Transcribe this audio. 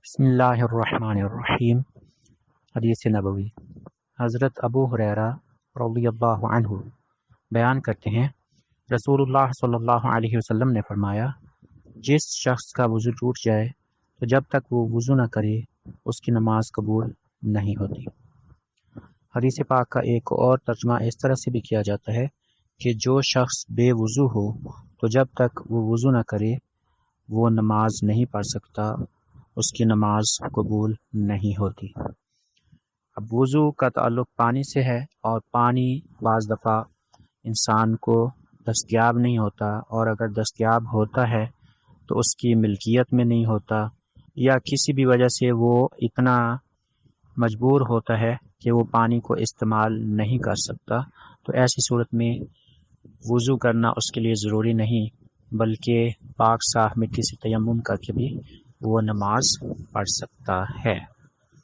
بسم اللہ الرحمن الرحیم۔ حدیث نبوی۔ حضرت ابو ہریرہ رضی اللہ عنہ بیان کرتے ہیں، رسول اللہ صلی اللہ علیہ وسلم نے فرمایا، جس شخص کا وضو ٹوٹ جائے تو جب تک وہ وضو نہ کرے اس کی نماز قبول نہیں ہوتی۔ حدیث پاک کا ایک اور ترجمہ اس طرح سے بھی کیا جاتا ہے کہ جو شخص بے وضو ہو تو جب تک وہ وضو نہ کرے وہ نماز نہیں پڑھ سکتا، اس کی نماز قبول نہیں ہوتی۔ اب وضو کا تعلق پانی سے ہے، اور پانی بعض دفعہ انسان کو دستیاب نہیں ہوتا، اور اگر دستیاب ہوتا ہے تو اس کی ملکیت میں نہیں ہوتا، یا کسی بھی وجہ سے وہ اتنا مجبور ہوتا ہے کہ وہ پانی کو استعمال نہیں کر سکتا، تو ایسی صورت میں وضو کرنا اس کے لیے ضروری نہیں، بلکہ پاک صاف مٹی سے تیمم کر کے بھی وہ نماز پڑھ سکتا ہے۔